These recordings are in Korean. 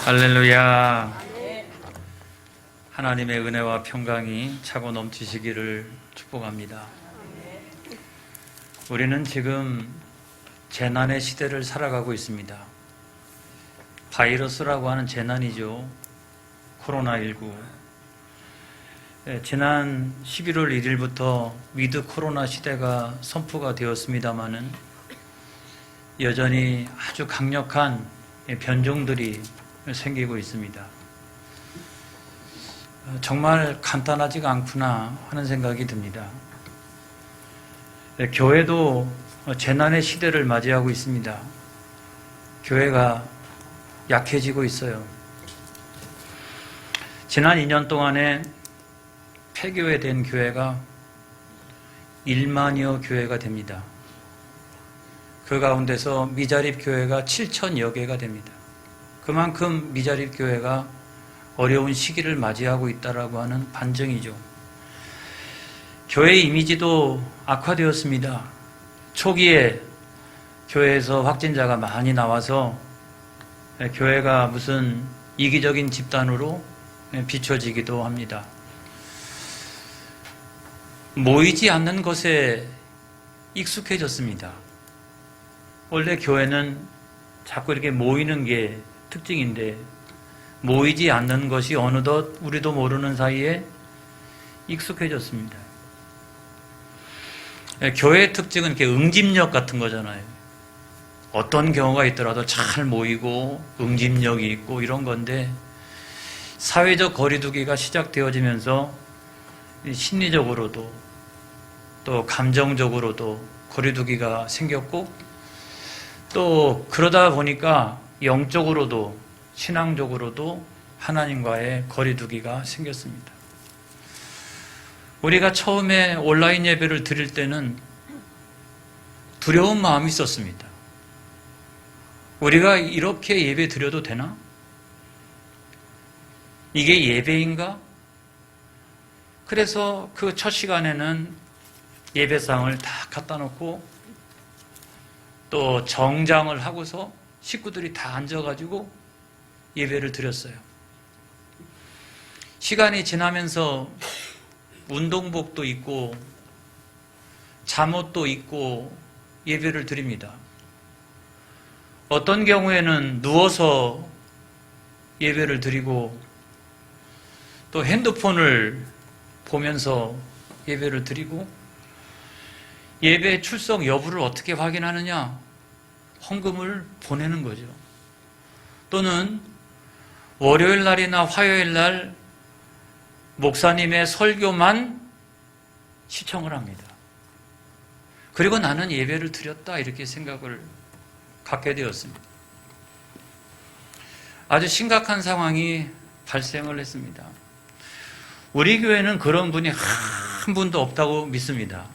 할렐루야. 하나님의 은혜와 평강이 차고 넘치시기를 축복합니다. 우리는 지금 재난의 시대를 살아가고 있습니다. 바이러스라고 하는 재난이죠. 코로나19. 지난 11월 1일부터 위드 코로나 시대가 선포가 되었습니다마는 여전히 아주 강력한 변종들이 생기고 있습니다. 정말 간단하지가 않구나 하는 생각이 듭니다. 교회도 재난의 시대를 맞이하고 있습니다. 교회가 약해지고 있어요. 지난 2년 동안에 폐교회된 교회가 1만여 교회가 됩니다. 그 가운데서 미자립 교회가 7천여 개가 됩니다. 그만큼 미자립 교회가 어려운 시기를 맞이하고 있다라고 하는 반증이죠. 교회 이미지도 악화되었습니다. 초기에 교회에서 확진자가 많이 나와서 교회가 무슨 이기적인 집단으로 비춰지기도 합니다. 모이지 않는 것에 익숙해졌습니다. 원래 교회는 자꾸 이렇게 모이는 게 특징인데 모이지 않는 것이 어느덧 우리도 모르는 사이에 익숙해졌습니다. 교회의 특징은 이렇게 응집력 같은 거잖아요. 어떤 경우가 있더라도 잘 모이고 응집력이 있고 이런 건데 사회적 거리두기가 시작되어지면서 심리적으로도 또 감정적으로도 거리두기가 생겼고 또 그러다 보니까 영적으로도 신앙적으로도 하나님과의 거리두기가 생겼습니다. 우리가 처음에 온라인 예배를 드릴 때는 두려운 마음이 있었습니다. 우리가 이렇게 예배 드려도 되나? 이게 예배인가? 그래서 그 첫 시간에는 예배상을 다 갖다 놓고 또 정장을 하고서 식구들이 다 앉아가지고 예배를 드렸어요. 시간이 지나면서 운동복도 입고 잠옷도 입고 예배를 드립니다. 어떤 경우에는 누워서 예배를 드리고 또 핸드폰을 보면서 예배를 드리고 예배 출석 여부를 어떻게 확인하느냐? 헌금을 보내는 거죠. 또는 월요일 날이나 화요일 날 목사님의 설교만 시청을 합니다. 그리고 나는 예배를 드렸다 이렇게 생각을 갖게 되었습니다. 아주 심각한 상황이 발생을 했습니다. 우리 교회는 그런 분이 한 분도 없다고 믿습니다.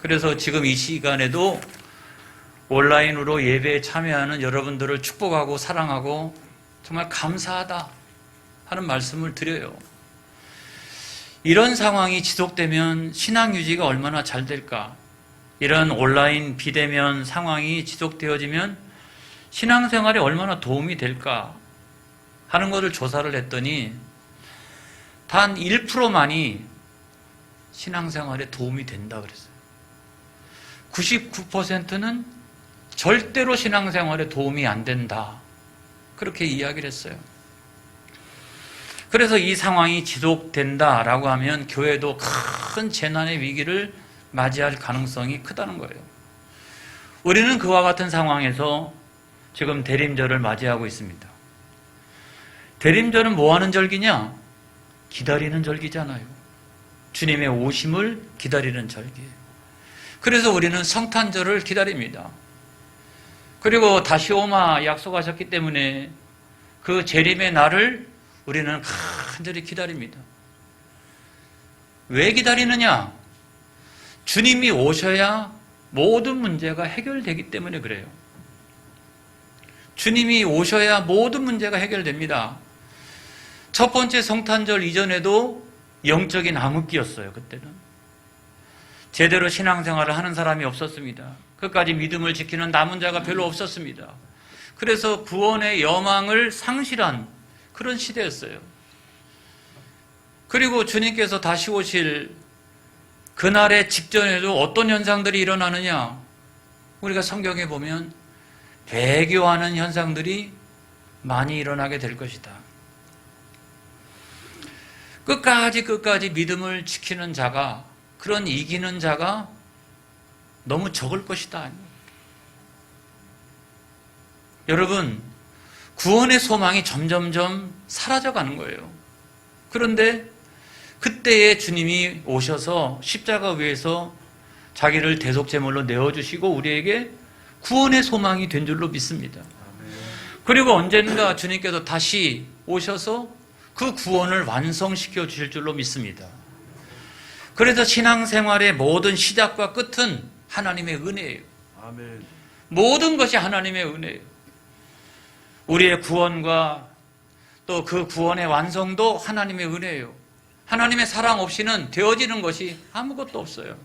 그래서 지금 이 시간에도 온라인으로 예배에 참여하는 여러분들을 축복하고 사랑하고 정말 감사하다 하는 말씀을 드려요. 이런 상황이 지속되면 신앙 유지가 얼마나 잘 될까? 이런 온라인 비대면 상황이 지속되어지면 신앙생활에 얼마나 도움이 될까? 하는 것을 조사를 했더니 단 1%만이 신앙생활에 도움이 된다 그랬어요. 99%는 절대로 신앙생활에 도움이 안 된다. 그렇게 이야기를 했어요. 그래서 이 상황이 지속된다라고 하면 교회도 큰 재난의 위기를 맞이할 가능성이 크다는 거예요. 우리는 그와 같은 상황에서 지금 대림절을 맞이하고 있습니다. 대림절은 뭐 하는 절기냐? 기다리는 절기잖아요. 주님의 오심을 기다리는 절기예요. 그래서 우리는 성탄절을 기다립니다. 그리고 다시 오마 약속하셨기 때문에 그 재림의 날을 우리는 간절히 기다립니다. 왜 기다리느냐? 주님이 오셔야 모든 문제가 해결되기 때문에 그래요. 주님이 오셔야 모든 문제가 해결됩니다. 첫 번째 성탄절 이전에도 영적인 암흑기였어요. 그때는 제대로 신앙생활을 하는 사람이 없었습니다. 끝까지 믿음을 지키는 남은 자가 별로 없었습니다. 그래서 구원의 여망을 상실한 그런 시대였어요. 그리고 주님께서 다시 오실 그날의 직전에도 어떤 현상들이 일어나느냐? 우리가 성경에 보면 배교하는 현상들이 많이 일어나게 될 것이다. 끝까지 믿음을 지키는 자가, 그런 이기는 자가 너무 적을 것이다. 여러분, 구원의 소망이 점점점 사라져가는 거예요. 그런데 그때에 주님이 오셔서 십자가 위에서 자기를 대속제물로 내어주시고 우리에게 구원의 소망이 된 줄로 믿습니다. 그리고 언젠가 주님께서 다시 오셔서 그 구원을 완성시켜 주실 줄로 믿습니다. 그래서 신앙생활의 모든 시작과 끝은 하나님의 은혜예요. 아멘. 모든 것이 하나님의 은혜예요. 우리의 구원과 또 그 구원의 완성도 하나님의 은혜예요. 하나님의 사랑 없이는 되어지는 것이 아무것도 없어요.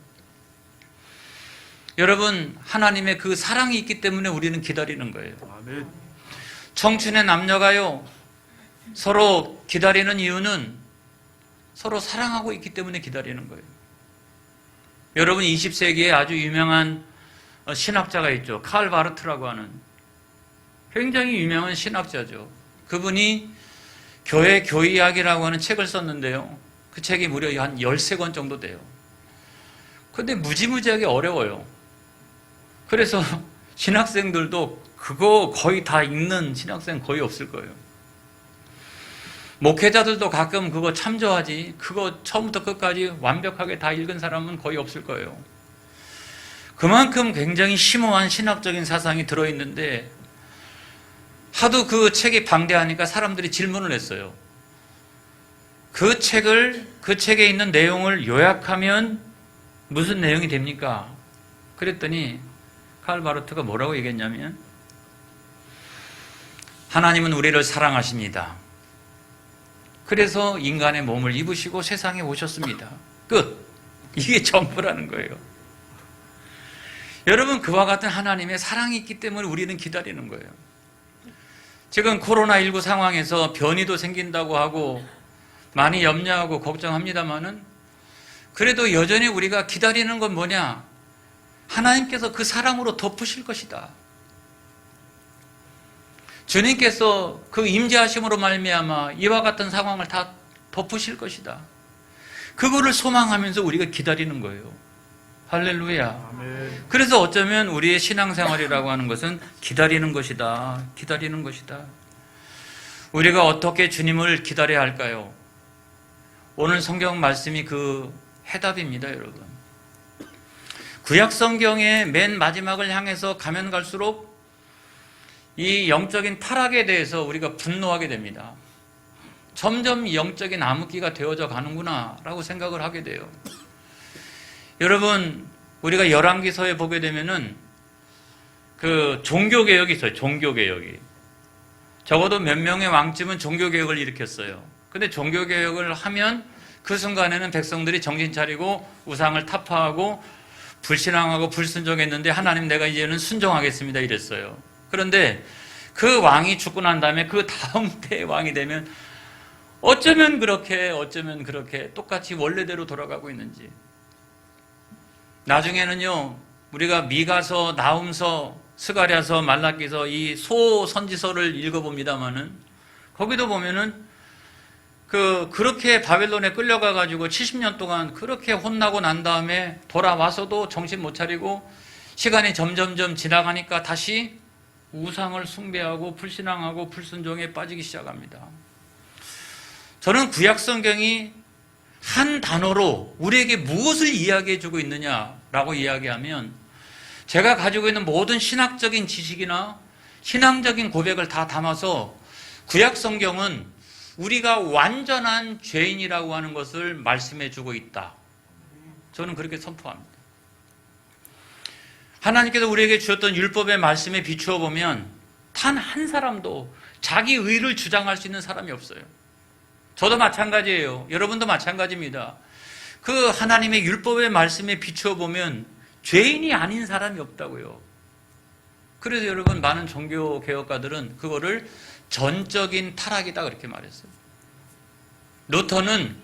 여러분, 하나님의 그 사랑이 있기 때문에 우리는 기다리는 거예요. 아멘. 청춘의 남녀가요, 서로 기다리는 이유는 서로 사랑하고 있기 때문에 기다리는 거예요. 여러분, 20세기에 아주 유명한 신학자가 있죠. 칼 바르트라고 하는 굉장히 유명한 신학자죠. 그분이 교회 교의학이라고 하는 책을 썼는데요. 그 책이 무려 한 13권 정도 돼요. 근데 무지무지하게 어려워요. 그래서 신학생들도 그거 거의 다 읽는 신학생 거의 없을 거예요. 목회자들도 가끔 그거 참조하지, 그거 처음부터 끝까지 완벽하게 다 읽은 사람은 거의 없을 거예요. 그만큼 굉장히 심오한 신학적인 사상이 들어있는데 하도 그 책이 방대하니까 사람들이 질문을 했어요. 그 책에 있는 내용을 요약하면 무슨 내용이 됩니까? 그랬더니 칼 바르트가 뭐라고 얘기했냐면, 하나님은 우리를 사랑하십니다. 그래서 인간의 몸을 입으시고 세상에 오셨습니다. 끝. 이게 전부라는 거예요. 여러분, 그와 같은 하나님의 사랑이 있기 때문에 우리는 기다리는 거예요. 지금 코로나19 상황에서 변이도 생긴다고 하고 많이 염려하고 걱정합니다만은 그래도 여전히 우리가 기다리는 건 뭐냐? 하나님께서 그 사랑으로 덮으실 것이다. 주님께서 그 임재하심으로 말미암아 이와 같은 상황을 다 덮으실 것이다. 그거를 소망하면서 우리가 기다리는 거예요. 할렐루야. 아멘. 그래서 어쩌면 우리의 신앙생활이라고 하는 것은 기다리는 것이다. 기다리는 것이다. 우리가 어떻게 주님을 기다려야 할까요? 오늘 성경 말씀이 그 해답입니다, 여러분. 구약 성경의 맨 마지막을 향해서 가면 갈수록 이 영적인 타락에 대해서 우리가 분노하게 됩니다. 점점 영적인 암흑기가 되어져 가는구나 라고 생각을 하게 돼요. 여러분, 우리가 열왕기서에 보게 되면은 그 종교개혁이 있어요. 종교개혁이. 적어도 몇 명의 왕쯤은 종교개혁을 일으켰어요. 근데 종교개혁을 하면 그 순간에는 백성들이 정신 차리고 우상을 타파하고 불신앙하고 불순종했는데 하나님 내가 이제는 순종하겠습니다 이랬어요. 그런데 그 왕이 죽고 난 다음에 그 다음 때의 왕이 되면 어쩌면 그렇게 똑같이 원래대로 돌아가고 있는지. 나중에는요, 우리가 미가서, 나훔서, 스가랴서, 말라기서 이 소선지서를 읽어봅니다만은 거기도 보면은 그렇게 바벨론에 끌려가가지고 70년 동안 그렇게 혼나고 난 다음에 돌아와서도 정신 못 차리고 시간이 점점점 지나가니까 다시 우상을 숭배하고 불신앙하고 불순종에 빠지기 시작합니다. 저는 구약 성경이 한 단어로 우리에게 무엇을 이야기해 주고 있느냐라고 이야기하면 제가 가지고 있는 모든 신학적인 지식이나 신앙적인 고백을 다 담아서 구약 성경은 우리가 완전한 죄인이라고 하는 것을 말씀해 주고 있다. 저는 그렇게 선포합니다. 하나님께서 우리에게 주셨던 율법의 말씀에 비추어 보면 단 한 사람도 자기 의를 주장할 수 있는 사람이 없어요. 저도 마찬가지예요. 여러분도 마찬가지입니다. 그 하나님의 율법의 말씀에 비추어 보면 죄인이 아닌 사람이 없다고요. 그래서 여러분, 많은 종교 개혁가들은 그거를 전적인 타락이다 그렇게 말했어요. 루터는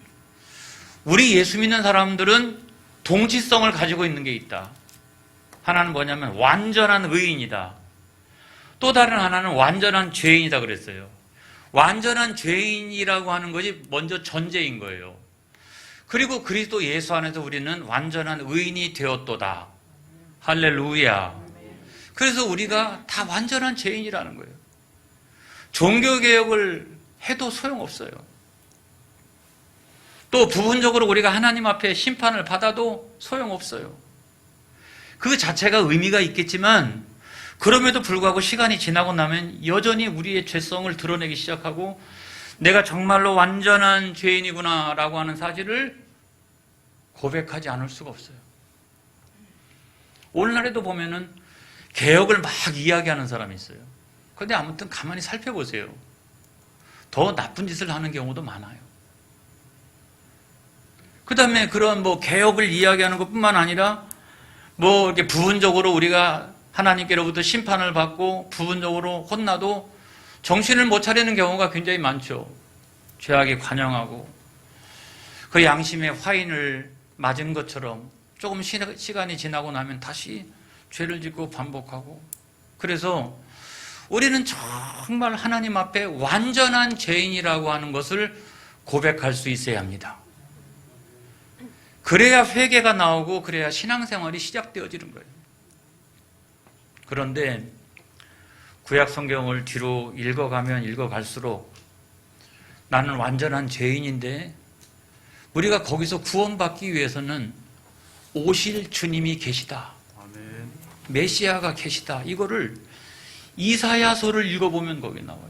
우리 예수 믿는 사람들은 동치성을 가지고 있는 게 있다. 하나는 뭐냐면 완전한 의인이다. 또 다른 하나는 완전한 죄인이다 그랬어요. 완전한 죄인이라고 하는 것이 먼저 전제인 거예요. 그리고 그리스도 예수 안에서 우리는 완전한 의인이 되었도다. 할렐루야. 그래서 우리가 다 완전한 죄인이라는 거예요. 종교개혁을 해도 소용없어요. 또 부분적으로 우리가 하나님 앞에 심판을 받아도 소용없어요. 그 자체가 의미가 있겠지만 그럼에도 불구하고 시간이 지나고 나면 여전히 우리의 죄성을 드러내기 시작하고 내가 정말로 완전한 죄인이구나 라고 하는 사실을 고백하지 않을 수가 없어요. 오늘날에도 보면은 개혁을 막 이야기하는 사람이 있어요. 그런데 아무튼 가만히 살펴보세요. 더 나쁜 짓을 하는 경우도 많아요. 그 다음에 그런 개혁을 이야기하는 것 뿐만 아니라 이렇게 부분적으로 우리가 하나님께로부터 심판을 받고 부분적으로 혼나도 정신을 못 차리는 경우가 굉장히 많죠. 죄악에 관영하고 그 양심의 화인을 맞은 것처럼 조금 시간이 지나고 나면 다시 죄를 짓고 반복하고, 그래서 우리는 정말 하나님 앞에 완전한 죄인이라고 하는 것을 고백할 수 있어야 합니다. 그래야 회개가 나오고 그래야 신앙생활이 시작되어지는 거예요. 그런데 구약 성경을 뒤로 읽어가면 읽어갈수록 나는 완전한 죄인인데 우리가 거기서 구원받기 위해서는 오실 주님이 계시다. 아멘. 메시아가 계시다. 이거를 이사야서를 읽어보면 거기에 나와요.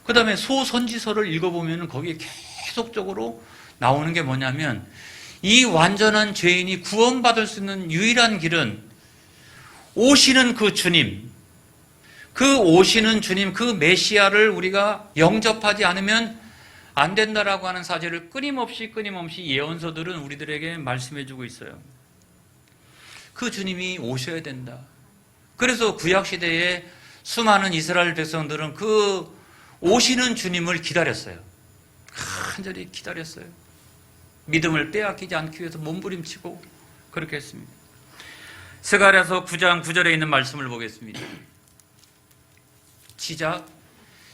그 다음에 소선지서를 읽어보면 거기에 계속적으로 나오는 게 뭐냐면 이 완전한 죄인이 구원받을 수 있는 유일한 길은 오시는 그 주님, 그 오시는 주님, 그 메시아를 우리가 영접하지 않으면 안 된다라고 하는 사실을 끊임없이 예언서들은 우리들에게 말씀해주고 있어요. 그 주님이 오셔야 된다. 그래서 구약시대에 수많은 이스라엘 백성들은 그 오시는 주님을 기다렸어요. 간절히 기다렸어요. 믿음을 빼앗기지 않기 위해서 몸부림치고 그렇게 했습니다. 스가랴서 9장 9절에 있는 말씀을 보겠습니다. 시작.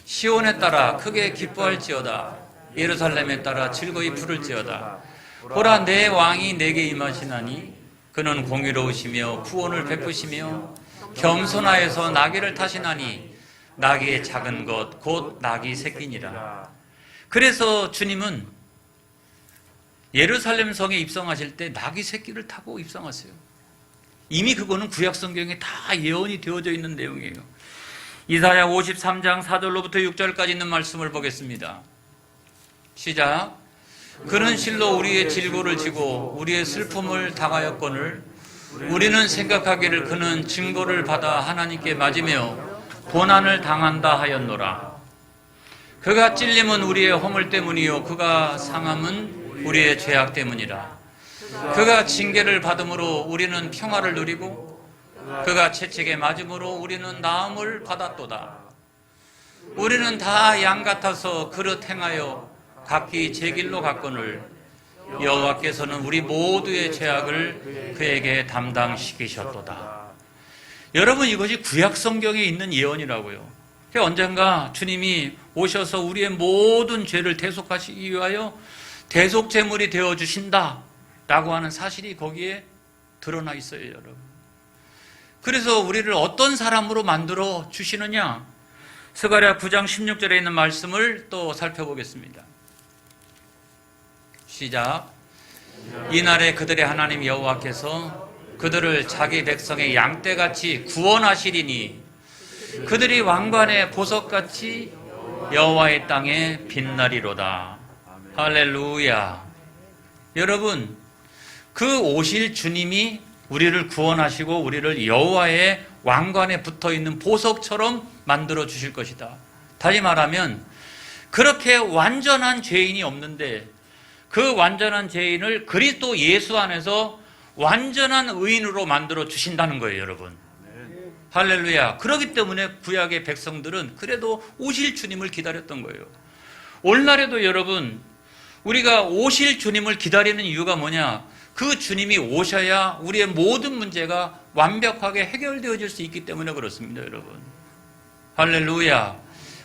시온에 따라 크게 기뻐할지어다. 예루살렘에 따라 즐거이 부를지어다. 보라, 내 왕이 내게 임하시나니 그는 공의로우시며 구원을 베푸시며 겸손하여서 나귀를 타시나니 나귀의 작은 것 곧 나귀 새끼니라. 그래서 주님은 예루살렘 성에 입성하실 때 나귀 새끼를 타고 입성하세요. 이미 그거는 구약 성경에 다 예언이 되어져 있는 내용이에요. 이사야 53장 4절로부터 6절까지 있는 말씀을 보겠습니다. 시작. 그는 실로 우리의 질고를 지고 우리의 슬픔을 당하였거늘 우리는 생각하기를 그는 증거를 받아 하나님께 맞으며 고난을 당한다 하였노라. 그가 찔림은 우리의 허물 때문이요 그가 상함은 우리의 죄악 때문이라. 그가 징계를 받음으로 우리는 평화를 누리고 그가 채찍에 맞음으로 우리는 나음을 받았도다. 우리는 다 양 같아서 그릇 행하여 각기 제 길로 갔거늘 여호와께서는 우리 모두의 죄악을 그에게 담당시키셨도다. 여러분, 이것이 구약 성경에 있는 예언이라고요. 언젠가 주님이 오셔서 우리의 모든 죄를 대속하시기 위하여 대속제물이 되어주신다 라고 하는 사실이 거기에 드러나 있어요, 여러분. 그래서 우리를 어떤 사람으로 만들어 주시느냐? 스가랴 9장 16절에 있는 말씀을 또 살펴보겠습니다. 시작. 이날에 그들의 하나님 여호와께서 그들을 자기 백성의 양떼같이 구원하시리니 그들이 왕관의 보석같이 여호와의 땅에 빛나리로다. 할렐루야. 여러분, 그 오실 주님이 우리를 구원하시고 우리를 여호와의 왕관에 붙어있는 보석처럼 만들어 주실 것이다. 다시 말하면 그렇게 완전한 죄인이 없는데 그 완전한 죄인을 그리스도 예수 안에서 완전한 의인으로 만들어 주신다는 거예요, 여러분. 할렐루야. 그렇기 때문에 구약의 백성들은 그래도 오실 주님을 기다렸던 거예요. 오늘날에도 여러분, 우리가 오실 주님을 기다리는 이유가 뭐냐? 그 주님이 오셔야 우리의 모든 문제가 완벽하게 해결되어질 수 있기 때문에 그렇습니다, 여러분. 할렐루야.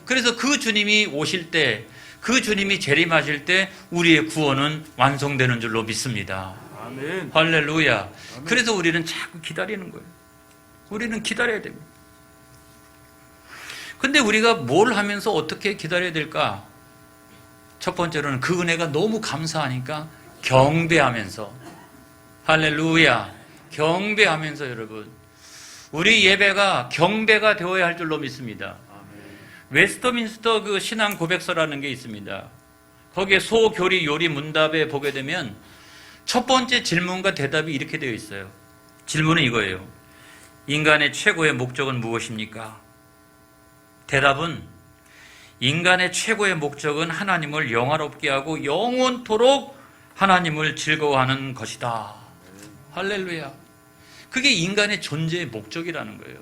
그래서 그 주님이 오실 때, 그 주님이 재림하실 때 우리의 구원은 완성되는 줄로 믿습니다. 아멘. 할렐루야. 아멘. 그래서 우리는 자꾸 기다리는 거예요. 우리는 기다려야 됩니다. 근데 우리가 뭘 하면서 어떻게 기다려야 될까? 첫 번째로는 그 은혜가 너무 감사하니까 경배하면서, 할렐루야, 경배하면서 여러분, 우리 예배가 경배가 되어야 할 줄로 믿습니다. 웨스터민스터 그 신앙 고백서라는 게 있습니다. 거기에 소교리 요리 문답에 보게 되면 첫 번째 질문과 대답이 이렇게 되어 있어요. 질문은 이거예요. 인간의 최고의 목적은 무엇입니까? 대답은 인간의 최고의 목적은 하나님을 영화롭게 하고 영원토록 하나님을 즐거워하는 것이다. 할렐루야. 그게 인간의 존재의 목적이라는 거예요.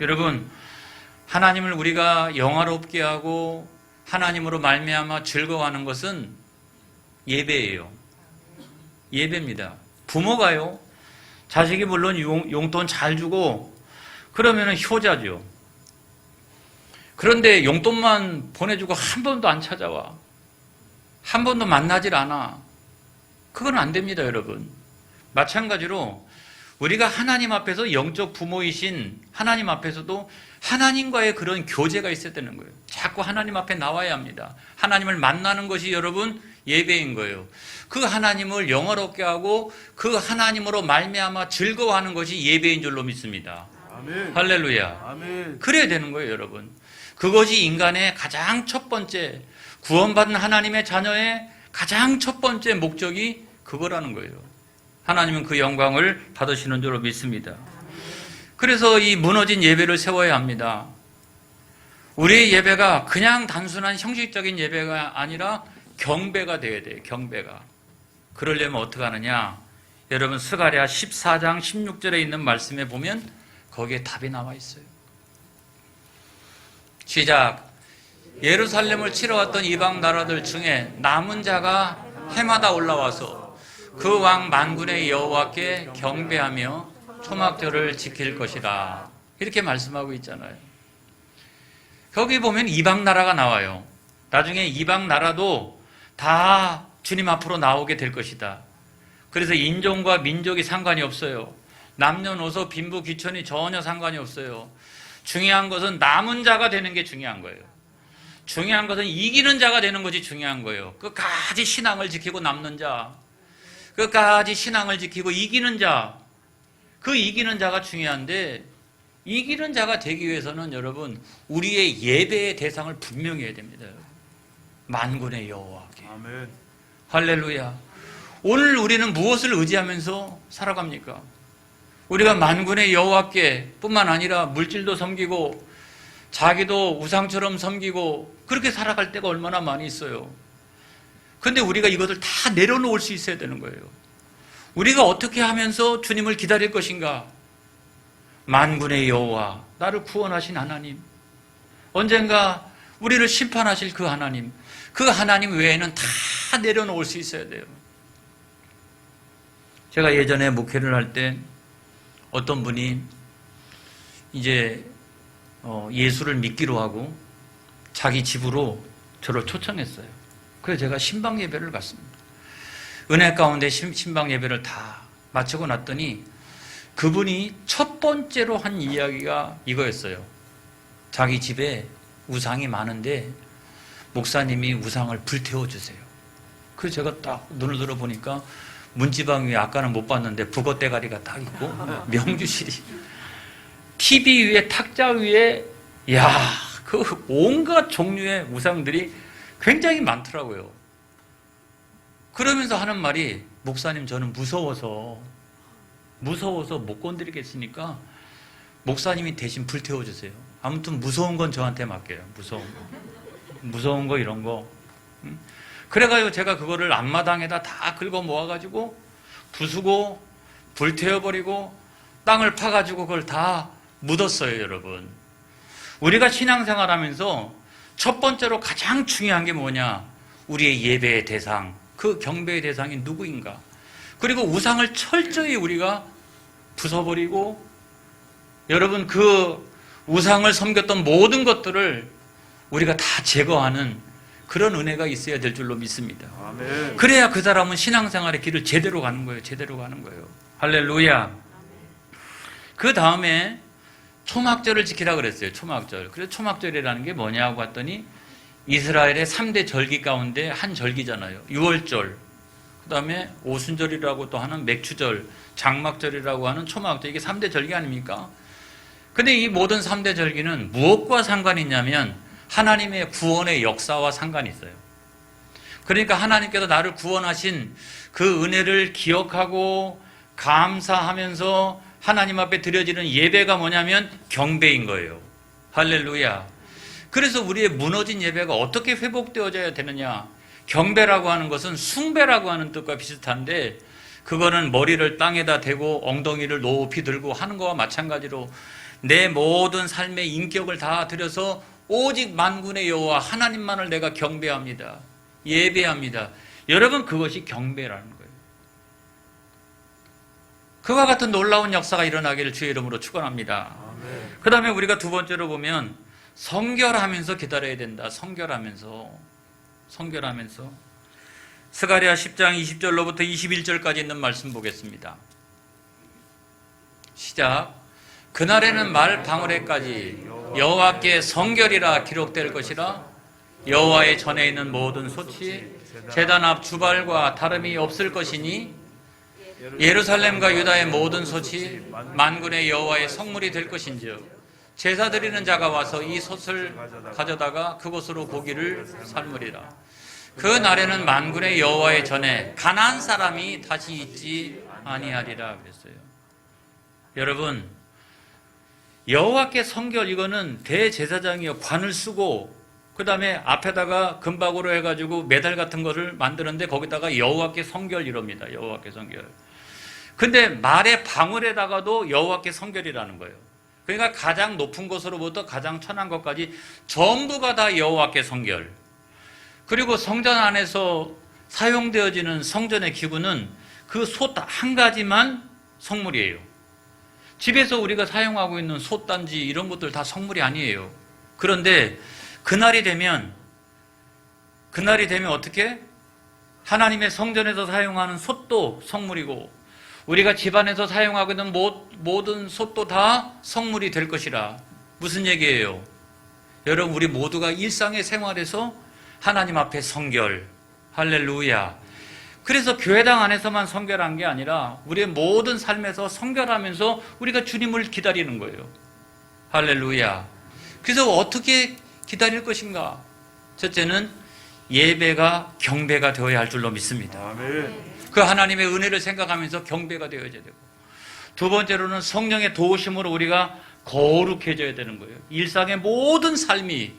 여러분, 하나님을 우리가 영화롭게 하고 하나님으로 말미암아 즐거워하는 것은 예배예요. 예배입니다. 부모가요, 자식이 물론 용돈 잘 주고 그러면 효자죠. 그런데 용돈만 보내주고 한 번도 안 찾아와, 한 번도 만나질 않아. 그건 안 됩니다, 여러분. 마찬가지로 우리가 하나님 앞에서 영적 부모이신 하나님 앞에서도 하나님과의 그런 교제가 있어야 되는 거예요. 자꾸 하나님 앞에 나와야 합니다. 하나님을 만나는 것이 여러분 예배인 거예요. 그 하나님을 영화롭게 하고 그 하나님으로 말미암아 즐거워하는 것이 예배인 줄로 믿습니다. 아멘. 할렐루야. 아멘. 그래야 되는 거예요, 여러분. 그것이 인간의 가장 첫 번째, 구원받은 하나님의 자녀의 가장 첫 번째 목적이 그거라는 거예요. 하나님은 그 영광을 받으시는 줄로 믿습니다. 그래서 이 무너진 예배를 세워야 합니다. 우리의 예배가 그냥 단순한 형식적인 예배가 아니라 경배가 되어야 돼요. 경배가. 그러려면 어떻게 하느냐? 여러분, 스가랴 14장 16절에 있는 말씀에 보면 거기에 답이 나와 있어요. 시작. 예루살렘을 치러왔던 이방 나라들 중에 남은 자가 해마다 올라와서 그 왕 만군의 여호와께 경배하며 초막절을 지킬 것이라. 이렇게 말씀하고 있잖아요. 거기 보면 이방 나라가 나와요. 나중에 이방 나라도 다 주님 앞으로 나오게 될 것이다. 그래서 인종과 민족이 상관이 없어요. 남녀노소 빈부 귀천이 전혀 상관이 없어요. 중요한 것은 남은 자가 되는 게 중요한 거예요. 중요한 것은 이기는 자가 되는 것이 중요한 거예요. 끝까지 신앙을 지키고 남는 자, 끝까지 신앙을 지키고 이기는 자, 그 이기는 자가 중요한데, 이기는 자가 되기 위해서는 여러분 우리의 예배의 대상을 분명히 해야 됩니다. 만군의 여호와께. 아멘. 할렐루야. 오늘 우리는 무엇을 의지하면서 살아갑니까? 우리가 만군의 여호와께 뿐만 아니라 물질도 섬기고 자기도 우상처럼 섬기고 그렇게 살아갈 때가 얼마나 많이 있어요. 그런데 우리가 이것을 다 내려놓을 수 있어야 되는 거예요. 우리가 어떻게 하면서 주님을 기다릴 것인가? 만군의 여호와, 나를 구원하신 하나님, 언젠가 우리를 심판하실 그 하나님 외에는 다 내려놓을 수 있어야 돼요. 제가 예전에 목회를 할 때 어떤 분이 이제 예수를 믿기로 하고 자기 집으로 저를 초청했어요. 그래서 제가 신방 예배를 갔습니다. 은혜 가운데 신방 예배를 다 마치고 났더니 그분이 첫 번째로 한 이야기가 이거였어요. 자기 집에 우상이 많은데 목사님이 우상을 불태워주세요. 그래서 제가 딱 눈을 들어보니까 문지방 위에 아까는 못 봤는데 북어 대가리가 딱 있고 명주실이, TV 위에 탁자 위에 그 온갖 종류의 우상들이 굉장히 많더라고요. 그러면서 하는 말이, 목사님 저는 무서워서 못 건드리겠으니까 목사님이 대신 불태워주세요. 아무튼 무서운 건 저한테 맡겨요. 무서운 거 이런 거. 그래가지고 제가 그거를 앞마당에다 다 긁어 모아가지고 부수고 불태워버리고 땅을 파가지고 그걸 다 묻었어요, 여러분. 우리가 신앙생활하면서 첫 번째로 가장 중요한 게 뭐냐? 우리의 예배의 대상, 그 경배의 대상이 누구인가? 그리고 우상을 철저히 우리가 부숴버리고, 여러분 그 우상을 섬겼던 모든 것들을 우리가 다 제거하는 그런 은혜가 있어야 될 줄로 믿습니다. 아멘. 그래야 그 사람은 신앙생활의 길을 제대로 가는 거예요. 제대로 가는 거예요. 할렐루야. 그 다음에 초막절을 지키라 그랬어요. 초막절. 그래서 초막절이라는 게 뭐냐고 했더니 이스라엘의 3대 절기 가운데 한 절기잖아요. 유월절, 그 다음에 오순절이라고 또 하는 맥추절, 장막절이라고 하는 초막절. 이게 3대 절기 아닙니까? 근데 이 모든 3대 절기는 무엇과 상관이 있냐면 하나님의 구원의 역사와 상관이 있어요. 그러니까 하나님께서 나를 구원하신 그 은혜를 기억하고 감사하면서 하나님 앞에 드려지는 예배가 뭐냐면 경배인 거예요. 할렐루야. 그래서 우리의 무너진 예배가 어떻게 회복되어져야 되느냐? 경배라고 하는 것은 숭배라고 하는 뜻과 비슷한데, 그거는 머리를 땅에다 대고 엉덩이를 높이 들고 하는 거와 마찬가지로 내 모든 삶의 인격을 다 들여서 오직 만군의 여호와 하나님만을 내가 경배합니다. 예배합니다. 여러분, 그것이 경배라는 거예요. 그와 같은 놀라운 역사가 일어나기를 주의 이름으로 축원합니다. 그 다음에 우리가 두 번째로 보면 성결하면서 기다려야 된다. 성결하면서 스가랴 10장 20절로부터 21절까지 있는 말씀 보겠습니다. 시작. 그날에는 말 방울에까지 여호와께 성결이라 기록될 것이라. 여호와의 전에 있는 모든 소치 제단 앞 주발과 다름이 없을 것이니 예루살렘과 유다의 모든 소치 만군의 여호와의 성물이 될 것인즉 제사 드리는 자가 와서 이 솥을 가져다가 그곳으로 고기를 삶으리라. 그 날에는 만군의 여호와의 전에 가나안 사람이 다시 있지 아니하리라 그랬어요. 여러분, 여호와께 성결, 이거는 대제사장이요 관을 쓰고 그 다음에 앞에다가 금박으로 해가지고 메달 같은 거를 만드는데 거기다가 여호와께 성결 이럽니다. 여호와께 성결. 근데 말의 방울에다가도 여호와께 성결이라는 거예요. 그러니까 가장 높은 곳으로부터 가장 천한 것까지 전부가 다 여호와께 성결. 그리고 성전 안에서 사용되어지는 성전의 기구는 그 솥 한 가지만 성물이에요. 집에서 우리가 사용하고 있는 솥단지 이런 것들 다 성물이 아니에요. 그런데 그날이 되면 어떻게? 하나님의 성전에서 사용하는 솥도 성물이고 우리가 집안에서 사용하고 있는 모든 솥도 다 성물이 될 것이라. 무슨 얘기예요? 여러분, 우리 모두가 일상의 생활에서 하나님 앞에 성결. 할렐루야. 그래서 교회당 안에서만 성결한 게 아니라 우리의 모든 삶에서 성결하면서 우리가 주님을 기다리는 거예요. 할렐루야. 그래서 어떻게 기다릴 것인가? 첫째는 예배가 경배가 되어야 할 줄로 믿습니다. 아멘. 그 하나님의 은혜를 생각하면서 경배가 되어야 되고, 두 번째로는 성령의 도우심으로 우리가 거룩해져야 되는 거예요. 일상의 모든 삶이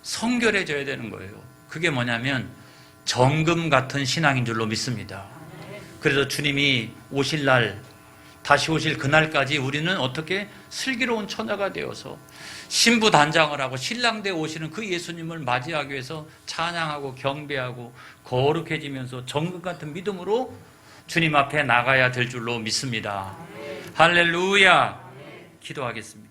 성결해져야 되는 거예요. 그게 뭐냐면 정금 같은 신앙인 줄로 믿습니다. 그래서 주님이 오실 날, 다시 오실 그날까지 우리는 어떻게 슬기로운 처녀가 되어서 신부 단장을 하고 신랑대 오시는 그 예수님을 맞이하기 위해서 찬양하고 경배하고 거룩해지면서 정금 같은 믿음으로 주님 앞에 나가야 될 줄로 믿습니다. 할렐루야. 기도하겠습니다.